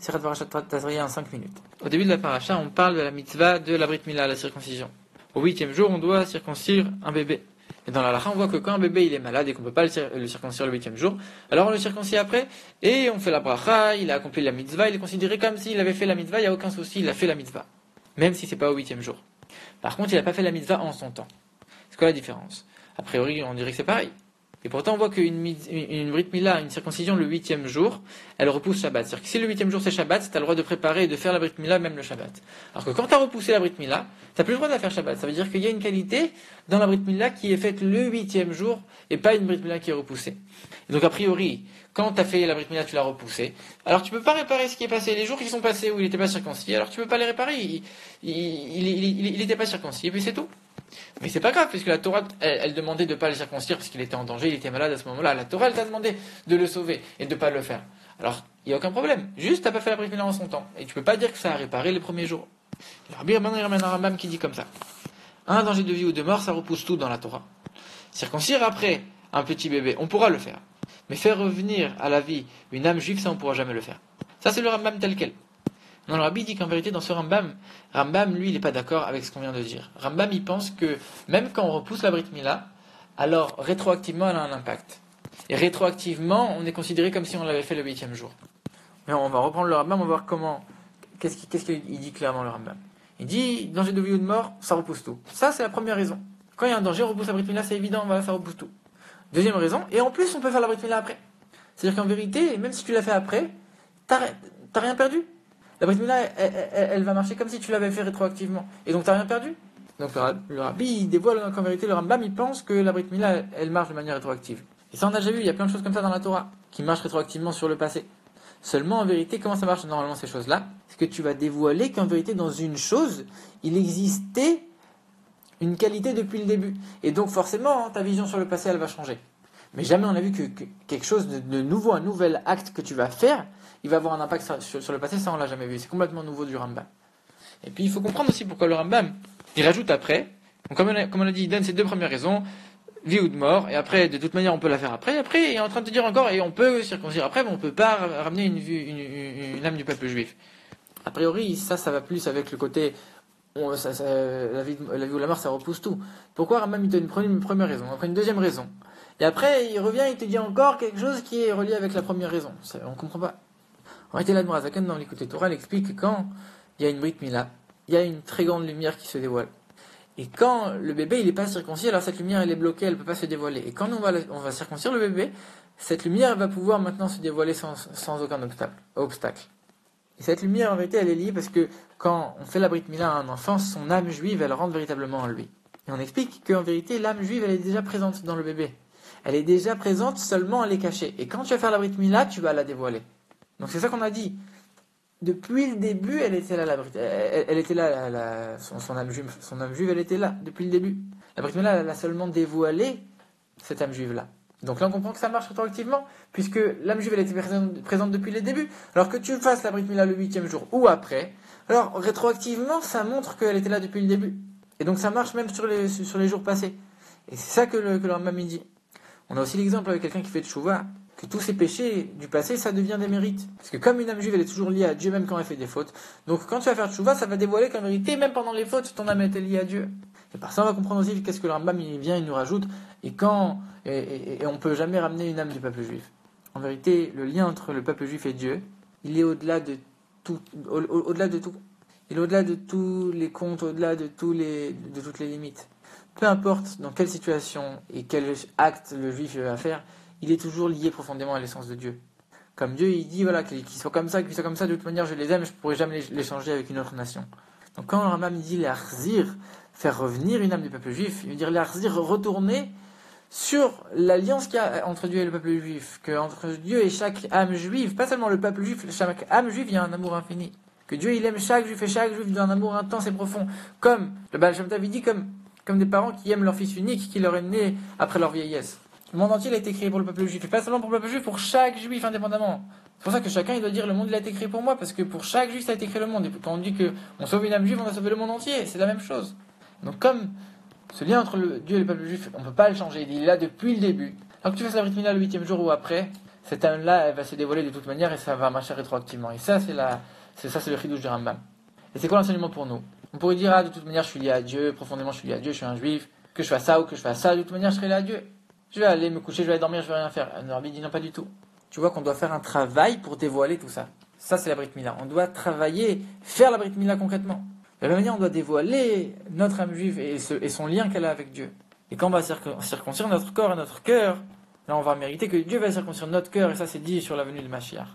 Sirat Parashat Tazria en 5 minutes. Au début de la paracha, on parle de la mitzvah de la Brit Mila, la circoncision. Au 8e jour, on doit circoncire un bébé. Et dans la halakha, on voit que quand un bébé il est malade et qu'on ne peut pas le circoncire le 8e jour, alors on le circoncie après et on fait la bracha, il a accompli la mitzvah, il est considéré comme s'il avait fait la mitzvah, il n'y a aucun souci, il a fait la mitzvah. Même si c'est pas au 8e jour. Par contre, il n'a pas fait la mitzvah en son temps. C'est quoi la différence? A priori, on dirait que c'est pareil. Et pourtant, on voit qu'une Brit Mila, une circoncision le 8e jour, elle repousse Shabbat. C'est-à-dire que si le 8e jour c'est Shabbat, tu as le droit de préparer et de faire la Brit Mila même le Shabbat. Alors que quand tu as repoussé la Brit Mila, tu n'as plus le droit de la faire Shabbat. Ça veut dire qu'il y a une qualité dans la Brit Mila qui est faite le 8e jour et pas une Brit Mila qui est repoussée. Et donc, a priori, quand tu as fait la Brit Mila, tu l'as repoussée. Alors tu peux pas réparer ce qui est passé. Les jours qui sont passés où il n'était pas circoncis, alors tu peux pas les réparer. Il n'était pas circoncis et puis c'est tout. Mais c'est pas grave, puisque la Torah, elle demandait de ne pas le circoncire parce qu'il était en danger, il était malade à ce moment-là. La Torah, elle t'a demandé de le sauver et de ne pas le faire. Alors, il n'y a aucun problème. Juste, tu n'as pas fait la Brit Mila en son temps. Et tu peux pas dire que ça a réparé les premiers jours. Rabbi Rabban ramène un Rambam qui dit comme ça. Un danger de vie ou de mort, ça repousse tout dans la Torah. Circoncire après un petit bébé, on pourra le faire. Mais faire revenir à la vie une âme juive, ça, on ne pourra jamais le faire. Ça, c'est le Rambam tel quel. Non, le Rabbi dit qu'en vérité, dans ce Rambam, lui, il n'est pas d'accord avec ce qu'on vient de dire. Rambam, il pense que même quand on repousse la Brit Mila, alors rétroactivement, elle a un impact. Et rétroactivement, on est considéré comme si on l'avait fait le 8e jour. Mais on va reprendre le Rambam, on va voir comment. Qu'est-ce qu'il dit clairement, le Rambam. Il dit, danger de vie ou de mort, ça repousse tout. Ça, c'est la première raison. Quand il y a un danger, on repousse la Brit Mila, c'est évident, voilà, ça repousse tout. Deuxième raison, et en plus, on peut faire la Brit Mila après. C'est-à-dire qu'en vérité, même si tu l'as fait après, t'as rien perdu. La Brit Mila, elle va marcher comme si tu l'avais fait rétroactivement. Et donc, tu n'as rien perdu. Donc, le Rabbi, il dévoile qu'en vérité, le Rambam, il pense que la Brit Mila, elle marche de manière rétroactive. Et ça, on a déjà vu, il y a plein de choses comme ça dans la Torah, qui marchent rétroactivement sur le passé. Seulement, en vérité, comment ça marche normalement ces choses-là? C'est que tu vas dévoiler qu'en vérité, dans une chose, il existait une qualité depuis le début. Et donc, forcément, ta vision sur le passé, elle va changer. Mais jamais on a vu que quelque chose de nouveau, un nouvel acte que tu vas faire, il va avoir un impact sur le passé, ça on l'a jamais vu. C'est complètement nouveau du Rambam. Et puis il faut comprendre aussi pourquoi le Rambam, il rajoute après, donc comme on a dit, il donne ces deux premières raisons, vie ou de mort, et après, de toute manière on peut la faire après, il est en train de te dire encore, et on peut circoncire après, mais on peut pas ramener une âme du peuple juif. A priori, ça va plus avec le côté, la vie ou la mort, ça repousse tout. Pourquoi Rambam il donne une première raison, après une deuxième raison, et après il revient, il te dit encore quelque chose qui est relié avec la première raison. On comprend pas. En réalité, l'Admor Hazaken, dans l'écoute Torah, elle explique que quand il y a une Brit Mila, il y a une très grande lumière qui se dévoile. Et quand le bébé il n'est pas circoncis, alors cette lumière elle est bloquée, elle ne peut pas se dévoiler. Et quand on va circoncire le bébé, cette lumière va pouvoir maintenant se dévoiler sans aucun obstacle. Et cette lumière, en vérité, elle est liée parce que quand on fait la Brit Mila à un enfant, son âme juive, elle rentre véritablement en lui. Et on explique qu'en vérité, l'âme juive, elle est déjà présente dans le bébé. Elle est déjà présente, seulement elle est cachée. Et quand tu vas faire la Brit Mila, tu vas la dévoiler. Donc c'est ça qu'on a dit. Depuis le début, elle était là, elle était là, son âme juive, elle était là, depuis le début. La Brit Mila, elle a seulement dévoilé cette âme juive-là. Donc là, on comprend que ça marche rétroactivement, puisque l'âme juive, elle était présente depuis le début. Alors que tu fasses la Brit Mila le 8e jour ou après, alors rétroactivement, ça montre qu'elle était là depuis le début. Et donc ça marche même sur les jours passés. Et c'est ça que le Rambam dit. On a aussi l'exemple avec quelqu'un qui fait tchouva, que tous ces péchés du passé, ça devient des mérites. Parce que comme une âme juive, elle est toujours liée à Dieu, même quand elle fait des fautes. Donc quand tu vas faire tchouva, ça va dévoiler qu'en vérité, même pendant les fautes, ton âme était liée à Dieu. Et par ça, on va comprendre aussi qu'est-ce que le Rambam, il vient, il nous rajoute, et on peut jamais ramener une âme du peuple juif. En vérité, le lien entre le peuple juif et Dieu, il est au-delà de tout, au-delà de tout. Il est au-delà de tous les comptes, au-delà de toutes les limites. Peu importe dans quelle situation et quel acte le juif va faire, il est toujours lié profondément à l'essence de Dieu. Comme Dieu, il dit, voilà, qu'il soit comme ça, de toute manière, je les aime, je ne pourrai jamais les changer avec une autre nation. Donc quand le Rambam dit l'Arzir, faire revenir une âme du peuple juif, il veut dire l'Arzir, retourner sur l'alliance qu'il y a entre Dieu et le peuple juif, qu'entre Dieu et chaque âme juive, pas seulement le peuple juif, chaque âme juive, il y a un amour infini. Que Dieu, il aime chaque juif et chaque juif d'un amour intense et profond. Comme le Baal Shem Tov dit, comme des parents qui aiment leur fils unique, qui leur est né après leur vieillesse. Le monde entier a été créé pour le peuple juif, et pas seulement pour le peuple juif, pour chaque juif indépendamment. C'est pour ça que chacun il doit dire le monde il a été créé pour moi, parce que pour chaque juif ça a été créé le monde. Et quand on dit qu'on sauve une âme juive, on a sauvé le monde entier, c'est la même chose. Donc comme ce lien entre Dieu et le peuple juif, on ne peut pas le changer, il est là depuis le début. Alors que tu fasses la Brit Mila le 8e jour ou après, cette âme-là, elle va se dévoiler de toute manière et ça va marcher rétroactivement. Et ça, c'est le chidouche du Rambam. Et c'est quoi l'enseignement pour nous? On pourrait dire, de toute manière, je suis lié à Dieu, profondément, je suis lié à Dieu, je suis un juif, que je fasse ça ou que je fasse ça, de toute manière, je serai lié à Dieu. Je vais aller me coucher, je vais aller dormir, je vais rien faire. Le Rabbi dit non, pas du tout. Tu vois qu'on doit faire un travail pour dévoiler tout ça. Ça, c'est la Brit Mila. On doit travailler, faire la Brit Mila concrètement. De la même manière, on doit dévoiler notre âme juive et son lien qu'elle a avec Dieu. Et quand on va circoncire notre corps et notre cœur, là, on va mériter que Dieu va circoncire notre cœur, et ça, c'est dit sur la venue de Mashiach.